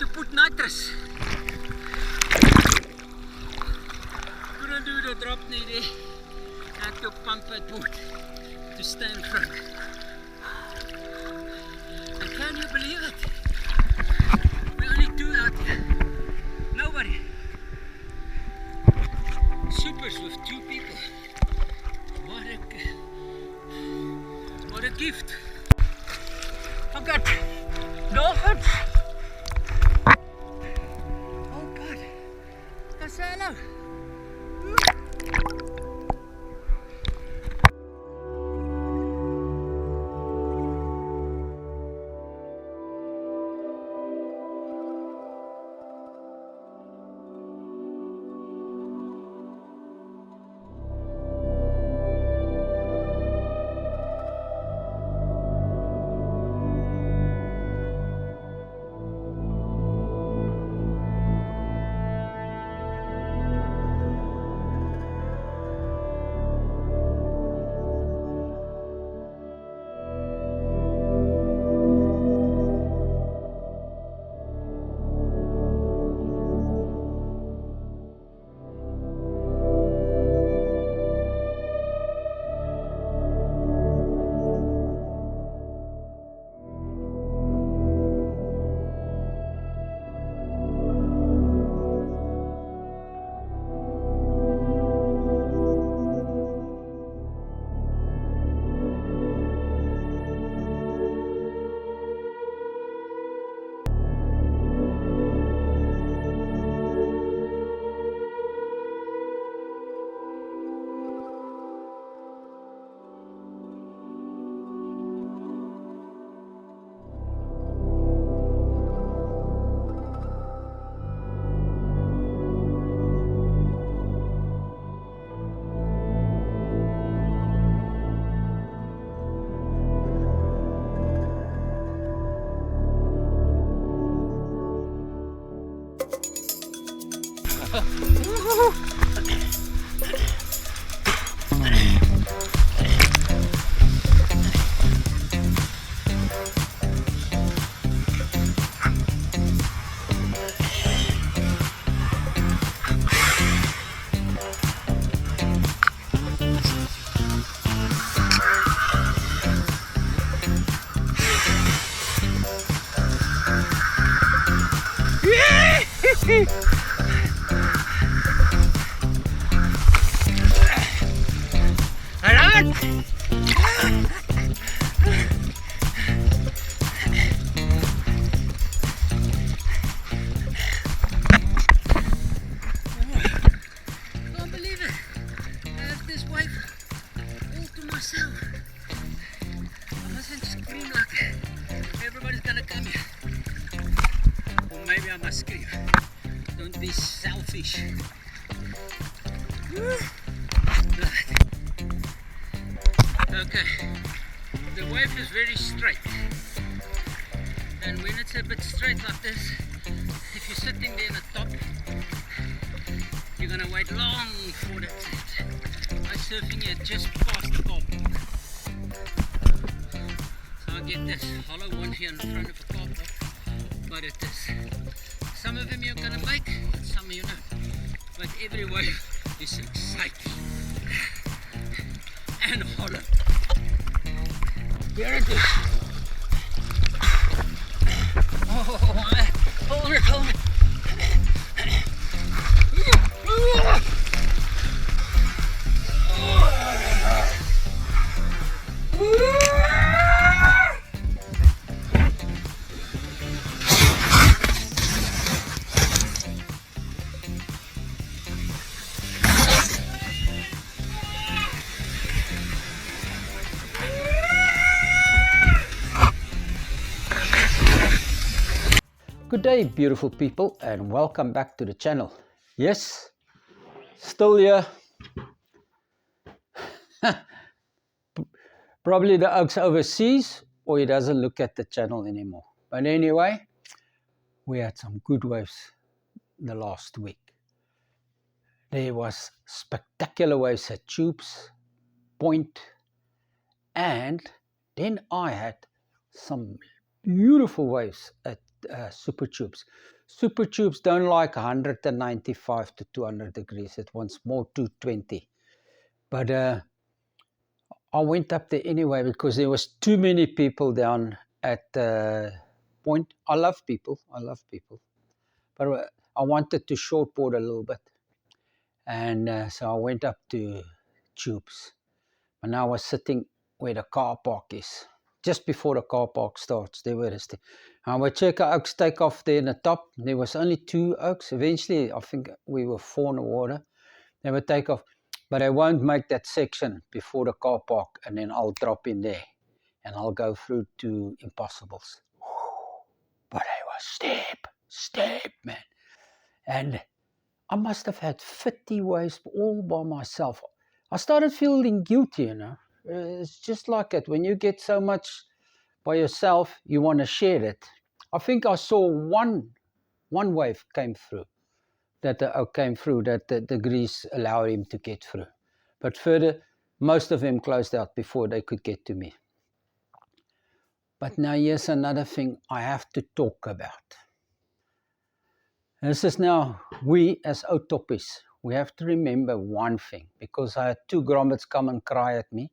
To put nitrous. Couldn't do the drop needed. Had to pump it wood to stay in front. And can you believe it? We're only two out here. Nobody. Supers with two people. What a gift. I've got dolphins. Say hello. Don't be selfish. Okay, the wave is very straight, and when it's a bit straight like this, if you're sitting there in the top, you're gonna wait long for that set. I'm surfing here just past the car park. So I get this hollow one here in front of the car park, but it is. Some of them you're gonna make, some of you not. But every wave is exciting and hollow. Here it is. Hold it. Good day, beautiful people, and welcome back to the channel. Yes, still here. Probably the oak's overseas, or he doesn't look at the channel anymore. But anyway, we had some good waves the last week. There was spectacular waves at Tubes, Point, and then I had some beautiful waves at Super Tubes. Super Tubes don't like 195 to 200 degrees. It wants more 220. But I went up there anyway because there was too many people down at Point. I love people. But I wanted to shortboard a little bit. And so I went up to Tubes. And I was sitting where the car park is. Just before the car park starts, there were the I would check our oaks take off there in the top. There was only 2 oaks. Eventually, I think we were 4 in the water. They would take off. But I won't make that section before the car park, and then I'll drop in there. And I'll go through to Impossibles. But I was steep, man. And I must have had 50 waves all by myself. I started feeling guilty, you know. It's just like it. When you get so much by yourself, you want to share it. I think I saw one wave came through, that the degrees allowed him to get through. But further, most of them closed out before they could get to me. But now here's another thing I have to talk about. This is now, we as Outoppies, we have to remember one thing, because I had 2 grommets come and cry at me,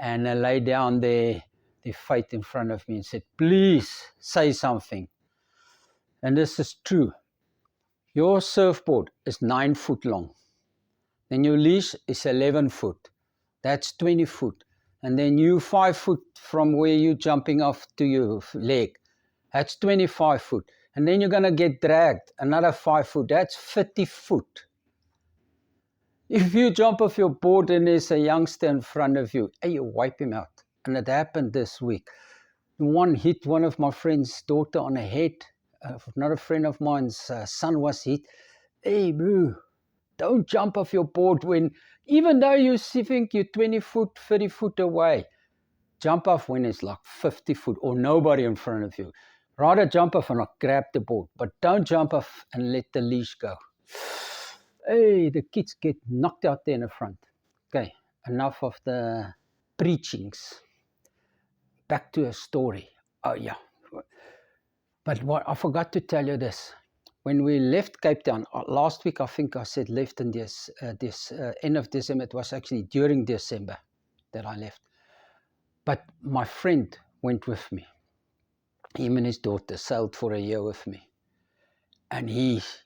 and they lay down their fate in front of me and said, please say something. And this is true. Your surfboard is 9 foot long. Then your leash is 11 foot. That's 20 foot. And then you 5 foot from where you're jumping off to your leg. That's 25 foot. And then you're going to get dragged another 5 foot. That's 50 foot. If you jump off your board and there's a youngster in front of you, hey, you wipe him out. And it happened this week. One hit one of my friend's daughter on the head. Another friend of mine's son was hit. Hey, bro, don't jump off your board even though you think you're 20 foot, 30 foot away. Jump off when it's like 50 foot or nobody in front of you. Rather jump off and grab the board, but don't jump off and let the leash go. Hey, the kids get knocked out there in the front. Okay, enough of the preachings. Back to a story. Oh, yeah. But what I forgot to tell you this. When we left Cape Town, last week I think I said left in this end of December. It was actually during December that I left. But my friend went with me. Him and his daughter sailed for a year with me. And he's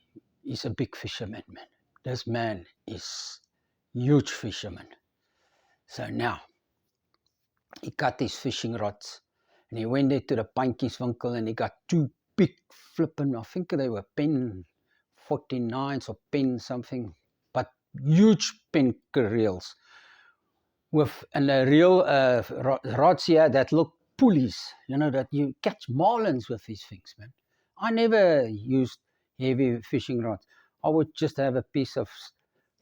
a big fisherman, man. This man is huge fisherman. So now, he got his fishing rods. And he went there to the Pantjieswinkel and he got 2 big flipping, I think they were Pen 49s or Pen something, but huge Pen reels. And the reel rods here that look pulleys, you know, that you catch marlins with these things, man. I never used heavy fishing rods. I would just have a piece of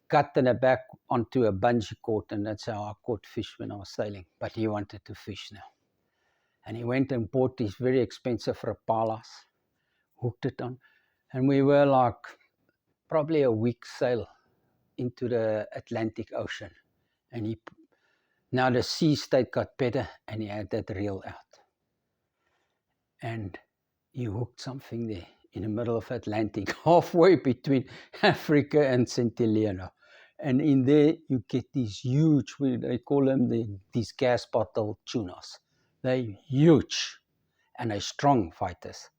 cut in the back onto a bungee cord, and that's how I caught fish when I was sailing. But he wanted to fish now. And he went and bought these very expensive rapalas, hooked it on, and we were like probably a week sail into the Atlantic Ocean. And now the sea state got better, and he had that reel out. And he hooked something there in the middle of Atlantic, halfway between Africa and St. Helena. And in there, you get these huge, they call them these gas bottle tunas. They're huge, and they're strong fighters.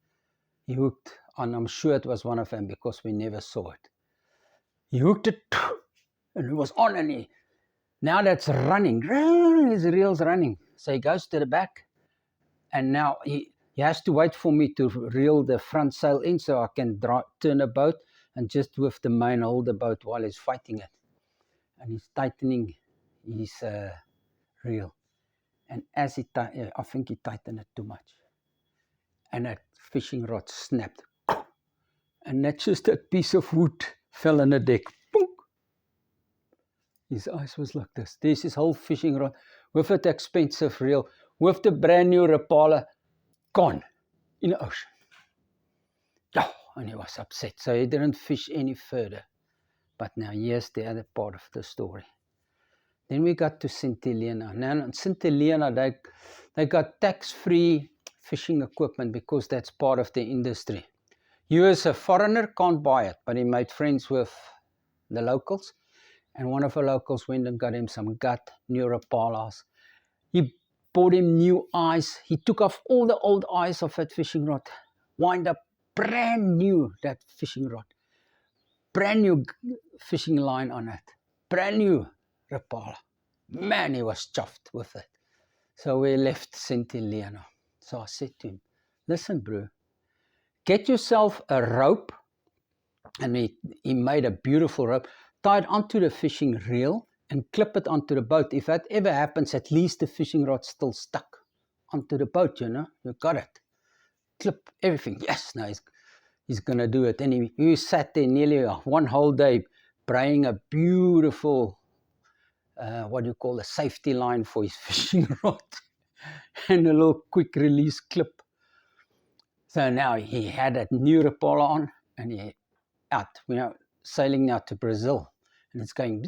He hooked, and I'm sure it was one of them because we never saw it. He hooked it, and it was on, and now that's running. His reel's running. So he goes to the back, and now he has to wait for me to reel the front sail in so I can turn the boat and just with the main hold the boat while he's fighting it. And he's tightening his reel. And as I think he tightened it too much. And it fishing rod snapped. And that's just that piece of wood fell on the deck. Boom. His eyes was like this. There's his whole fishing rod with that expensive reel, with the brand new Rapala gone in the ocean. Yeah, and he was upset. So he didn't fish any further. But now here's the other part of the story. Then we got to St. Helena. Now in St. Helena, they got tax-free fishing equipment because that's part of the industry. You as a foreigner can't buy it, but he made friends with the locals. And one of the locals went and got him some gut, new Rapalas. He bought him new eyes. He took off all the old eyes of that fishing rod, wind up brand new, that fishing rod. Brand new fishing line on it. Brand new Rapala. Man, he was chuffed with it. So we left St. Helena. So I said to him, listen, bro, get yourself a rope. And he made a beautiful rope, tied onto the fishing reel and clip it onto the boat. If that ever happens, at least the fishing rod's still stuck onto the boat, you know. You got it. Clip everything. Yes, now he's going to do it. And he sat there nearly one whole day praying a beautiful, a safety line for his fishing rod and a little quick release clip. So now he had that new Rapala on and he out, sailing now to Brazil. And it's going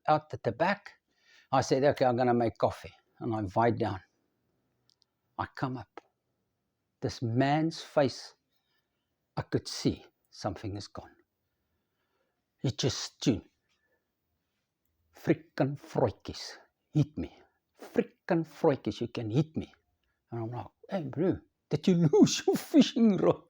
out at the back. I said, okay, I'm going to make coffee. And I bite down. I come up. This man's face, I could see something is gone. He just tuned. Frickin' Freukes, hit me. Frickin' Freukes, you can hit me. And I'm like, hey bro, did you lose your fishing rod?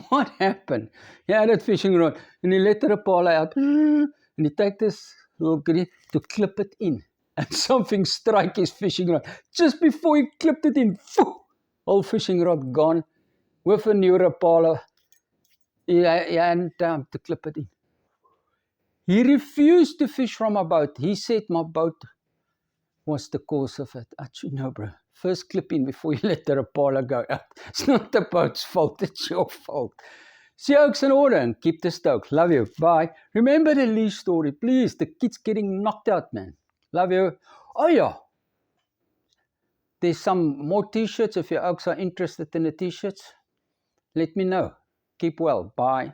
What happened? He had that fishing rod and he let the Rapala out and he take this little grid to clip it in and something strike his fishing rod. Just before he clipped it in, whole fishing rod gone with a new Rapala. He hadn't time to clip it in. He refused to fish from a boat. He said my boat was the cause of it. I said, no, bro. First clip in before you let the Rapala go out. It's not the boat's fault. It's your fault. See you oaks in order and keep the stoke. Love you. Bye. Remember the leash story, please. The kid's getting knocked out, man. Love you. Oh, yeah. There's some more t-shirts. If your oaks are interested in the t-shirts, let me know. Keep well. Bye.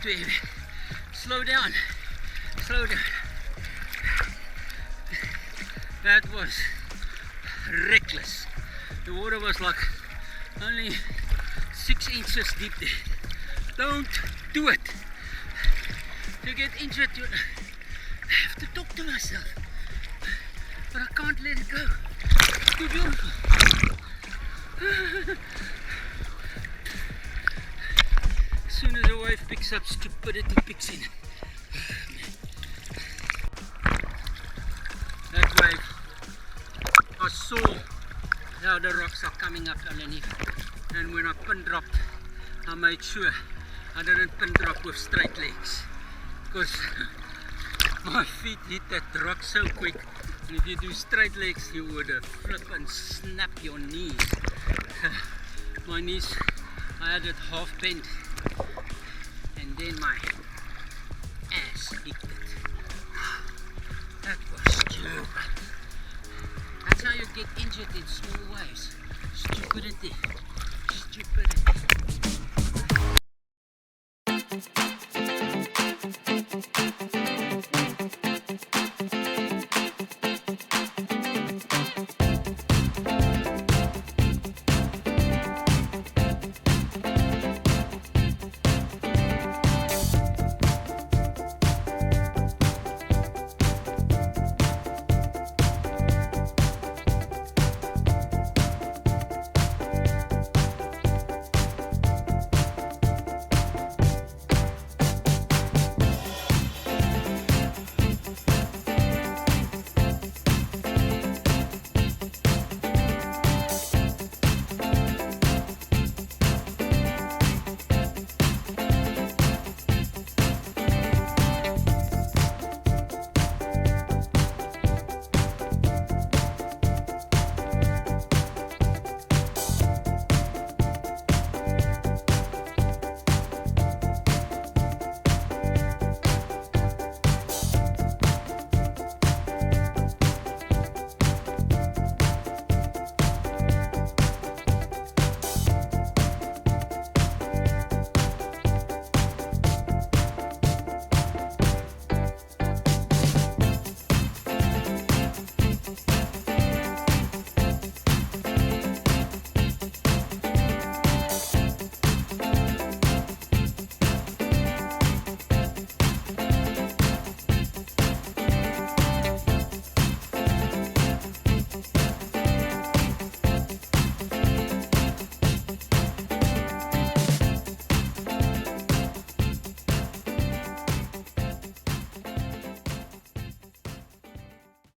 too heavy. Slow down. Slow down. That was reckless. The water was like only 6 inches deep there. Don't do it. To get injured, I have to talk to myself. But I can't let it go. It's too beautiful. As soon as a wave picks up, stupidity picks in. That wave, I saw how the rocks are coming up underneath. And when I pin dropped, I made sure I didn't pin drop with straight legs. Because my feet hit that rock so quick. And if you do straight legs, you would flip and snap your knees. My knees, I had it half bent. And then my ass hit it. That was stupid. That's how you get injured in small waves. Stupidity. Stupidity.